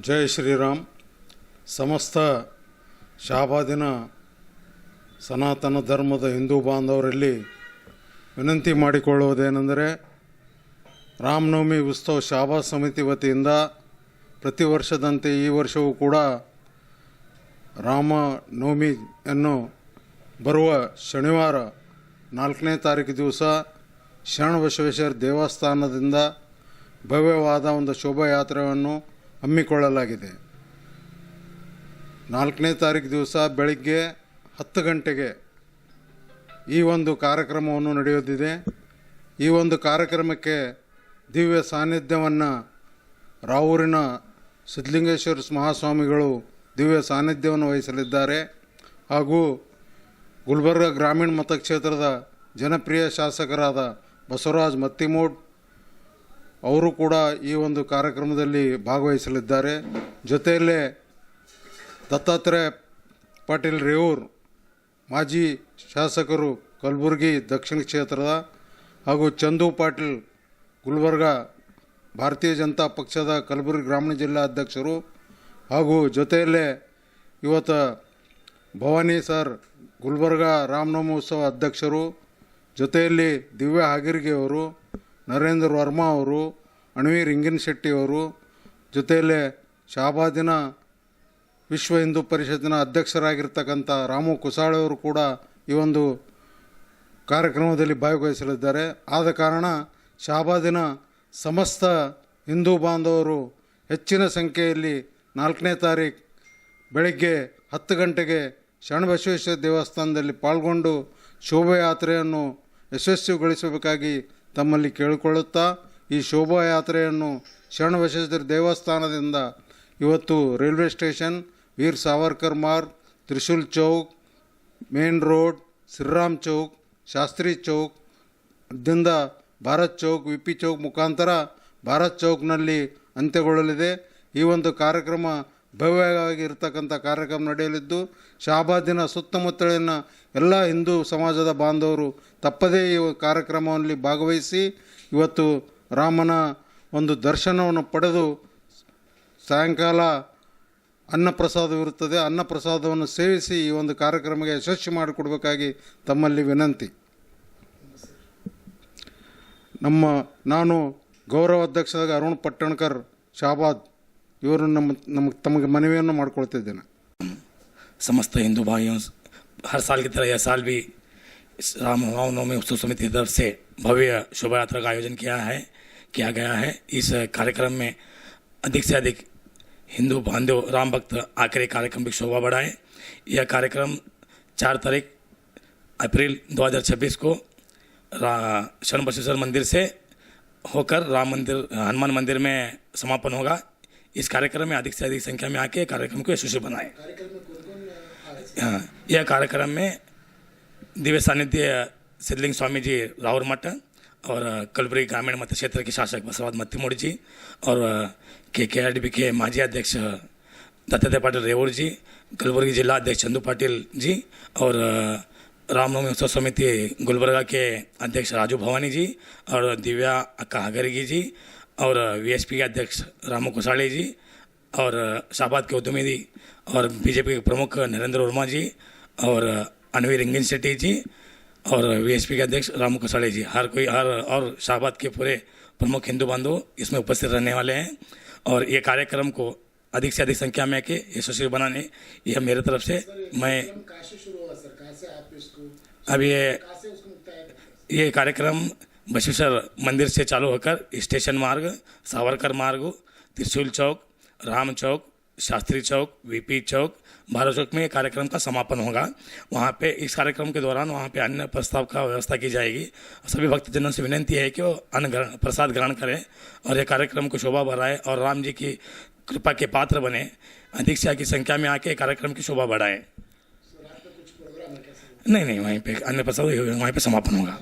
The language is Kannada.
ಜೈ ಶ್ರೀರಾಮ್. ಸಮಸ್ತ ಶಾಬಾದಿನ ಸನಾತನ ಧರ್ಮದ ಹಿಂದೂ ಬಾಂಧವರಲ್ಲಿ ವಿನಂತಿ ಮಾಡಿಕೊಳ್ಳುವುದೇನೆಂದರೆ, ರಾಮನವಮಿ ಉತ್ಸವ ಶಾಬಾದ್ ಸಮಿತಿ ವತಿಯಿಂದ ಪ್ರತಿ ವರ್ಷದಂತೆ ಈ ವರ್ಷವೂ ಕೂಡ ರಾಮನವಮಿಯನ್ನು ಬರುವ ಶನಿವಾರ 4ನೇ ತಾರೀಕು ದಿವಸ ಶರಣಬಸವೇಶ್ವರ ದೇವಸ್ಥಾನದಿಂದ ಭವ್ಯವಾದ ಒಂದು ಶೋಭಾಯಾತ್ರೆಯನ್ನು ಹಮ್ಮಿಕೊಳ್ಳಲಾಗಿದೆ. 4ನೇ ತಾರೀಕು ದಿವಸ ಬೆಳಗ್ಗೆ 10 ಗಂಟೆಗೆ ಈ ಒಂದು ಕಾರ್ಯಕ್ರಮವನ್ನು ನಡೆಯುತ್ತಿದೆ. ಈ ಒಂದು ಕಾರ್ಯಕ್ರಮಕ್ಕೆ ದಿವ್ಯ ಸಾನ್ನಿಧ್ಯವನ್ನು ರಾವೂರಿನ ಸಿದ್ಧಲಿಂಗೇಶ್ವರ ಮಹಾಸ್ವಾಮಿಗಳು ದಿವ್ಯ ಸಾನ್ನಿಧ್ಯವನ್ನು ವಹಿಸಲಿದ್ದಾರೆ. ಹಾಗೂ ಗುಲ್ಬರ್ಗ ಗ್ರಾಮೀಣ ಮತಕ್ಷೇತ್ರದ ಜನಪ್ರಿಯ ಶಾಸಕರಾದ ಬಸವರಾಜ ಮತ್ತಿಮೂಡ್ ಅವರು ಕೂಡ ಈ ಒಂದು ಕಾರ್ಯಕ್ರಮದಲ್ಲಿ ಭಾಗವಹಿಸಲಿದ್ದಾರೆ. ಜೊತೆಯಲ್ಲೇ ದತ್ತಾತ್ರೇಯ ಪಾಟೀಲ್ ರೇವೂರ್ ಮಾಜಿ ಶಾಸಕರು ಕಲಬುರಗಿ ದಕ್ಷಿಣ ಕ್ಷೇತ್ರದ, ಹಾಗೂ ಚಂದು ಪಾಟೀಲ್ ಗುಲ್ಬರ್ಗ ಭಾರತೀಯ ಜನತಾ ಪಕ್ಷದ ಕಲಬುರಗಿ ಗ್ರಾಮೀಣ ಜಿಲ್ಲಾ ಅಧ್ಯಕ್ಷರು, ಹಾಗೂ ಜೊತೆಯಲ್ಲೇ ಇವತ್ತು ಭವಾನಿ ಸರ್ ಗುಲ್ಬರ್ಗ ರಾಮನವಮಿ ಉತ್ಸವ ಅಧ್ಯಕ್ಷರು, ಜೊತೆಯಲ್ಲಿ ದಿವ್ಯಾ ಹಾಗಿರ್ಗಿ ಅವರು, ನರೇಂದ್ರ ವರ್ಮಾ ಅವರು, ಅಣವಿ ರಿಂಗಿನ್ ಶೆಟ್ಟಿ ಅವರು, ಜೊತೆಯಲ್ಲೇ ಶಾಬಾದಿನ ವಿಶ್ವ ಹಿಂದೂ ಪರಿಷತ್ತಿನ ಅಧ್ಯಕ್ಷರಾಗಿರ್ತಕ್ಕಂಥ ರಾಮು ಕುಸಾಳೆ ಅವರು ಕೂಡ ಈ ಒಂದು ಕಾರ್ಯಕ್ರಮದಲ್ಲಿ ಭಾಗವಹಿಸಲಿದ್ದಾರೆ. ಆದ ಕಾರಣ ಶಾಬಾದಿನ ಸಮಸ್ತ ಹಿಂದೂ ಬಾಂಧವರು ಹೆಚ್ಚಿನ ಸಂಖ್ಯೆಯಲ್ಲಿ 4ನೇ ತಾರೀಕು ಬೆಳಗ್ಗೆ 10 ಗಂಟೆಗೆ ಶರಣಬಸವೇಶ್ವರ ದೇವಸ್ಥಾನದಲ್ಲಿ ಪಾಲ್ಗೊಂಡು ಶೋಭಾಯಾತ್ರೆಯನ್ನು ಯಶಸ್ವಿಗೊಳಿಸಬೇಕಾಗಿ ತಮ್ಮಲ್ಲಿ ಕೇಳಿಕೊಳ್ಳುತ್ತಾ, ಈ ಶೋಭಾಯಾತ್ರೆಯನ್ನು ಶರಣಬಸವೇಶ್ವರ ದೇವಸ್ಥಾನದಿಂದ ಇವತ್ತು ರೈಲ್ವೆ ಸ್ಟೇಷನ್, ವೀರ್ ಸಾವರ್ಕರ್ ಮಾರ್ಗ್, ತ್ರಿಶೂಲ್ ಚೌಕ್, ಮೇನ್ ರೋಡ್, ಶ್ರೀರಾಮ್ ಚೌಕ್, ಶಾಸ್ತ್ರಿ ಚೌಕ್ ದಿಂದ ಭಾರತ್ ಚೌಕ್, ವಿಪಿ ಚೌಕ್ ಮುಖಾಂತರ ಭಾರತ್ ಚೌಕ್ನಲ್ಲಿ ಅಂತ್ಯಗೊಳ್ಳಲಿದೆ. ಈ ಒಂದು ಕಾರ್ಯಕ್ರಮ ಭವ್ಯವಾಗಿ ಇರತಕ್ಕಂಥ ಕಾರ್ಯಕ್ರಮ ನಡೆಯಲಿದ್ದು, ಶಾಬಾದಿನ ಸುತ್ತಮುತ್ತಲಿನ ಎಲ್ಲ ಹಿಂದೂ ಸಮಾಜದ ಬಾಂಧವರು ತಪ್ಪದೇ ಈ ಕಾರ್ಯಕ್ರಮದಲ್ಲಿ ಭಾಗವಹಿಸಿ ಇವತ್ತು ರಾಮನ ಒಂದು ದರ್ಶನವನ್ನು ಪಡೆದು ಸಾಯಂಕಾಲ ಅನ್ನಪ್ರಸಾದವಿರುತ್ತದೆ, ಅನ್ನಪ್ರಸಾದವನ್ನು ಸೇವಿಸಿ ಈ ಒಂದು ಕಾರ್ಯಕ್ರಮಕ್ಕೆ ಯಶಸ್ವಿ ಮಾಡಿಕೊಡಬೇಕಾಗಿ ತಮ್ಮಲ್ಲಿ ವಿನಂತಿ. ನಾನು ಗೌರವ ಅಧ್ಯಕ್ಷರಾದ ಅರುಣ್ ಪಟ್ಟಣಕರ್ ಶಾಬಾದ್ ಇವರು ತಮಗೆ ಮನವಿಯನ್ನು ಮಾಡಿಕೊಳ್ತಿದ್ದೇನೆ. समस्त हिंदू भाइयों, हर साल की तरह यह साल भी रामनवमी उत्सव समिति की तरफ से भव्य शोभा यात्रा का आयोजन किया गया है. इस कार्यक्रम में अधिक से अधिक हिंदू बांधव राम भक्त आकर कार्यक्रम की शोभा बढ़ाएं. यह कार्यक्रम 4 तारीख अप्रैल 2026 को शरणबसवेश्वर मंदिर से होकर राम मंदिर हनुमान मंदिर में समापन होगा. इस कार्यक्रम में अधिक से अधिक संख्या में आके कार्यक्रम को यशस्वी बनाएं. यह कार्यक्रम में दिव्य सानिध्य सिद्धलिंग स्वामी जी राहुल मठ और कलबुर्गी ग्रामीण मत क्षेत्र के शासक बसवराज मत्तिमूड जी और KRDB के माजी अध्यक्ष दत्तात्रेय पाटिल रेवूर जी, कलबुर्गी जिला अध्यक्ष चंदू पाटिल जी और रामनवमी उत्सव समिति गुलबर्गा के अध्यक्ष राजू भवानी जी और दिव्या अक्का हागरगी जी और VSP के अध्यक्ष रामू कुसाड़े जी और शाबाद के उद्यमी जी और BJP के प्रमुख नरेंद्र वर्मा जी और अणवी रिंगिन शेट्टी जी और VSP के अध्यक्ष रामू कुसाड़े जी, और शाबाद के पूरे प्रमुख हिंदू बांधव इसमें उपस्थित रहने वाले हैं. और ये कार्यक्रम को अधिक से अधिक संख्या में आके यशस्वी बनाने, यह मेरे तरफ से मैं अब ये कार्यक्रम बसवेश्वर मंदिर से चालू होकर स्टेशन मार्ग, सावरकर मार्ग, त्रिशूल चौक, राम चौक, शास्त्री चौक, VP चौक, भारत चौक में कार्यक्रम का समापन होगा. वहाँ पे इस कार्यक्रम के दौरान वहाँ पे अन्न प्रस्ताव का व्यवस्था की जाएगी. सभी भक्तजनों से विनती है कि वो अन्न प्रसाद ग्रहण करें और ये कार्यक्रम को शोभा बढ़ाए और राम जी की कृपा के पात्र बने. अधिक से अधिक संख्या में आके कार्यक्रम की शोभा बढ़ाएं. नहीं, वहीं पे अन्न प्रसाद वहीं पे समापन होगा.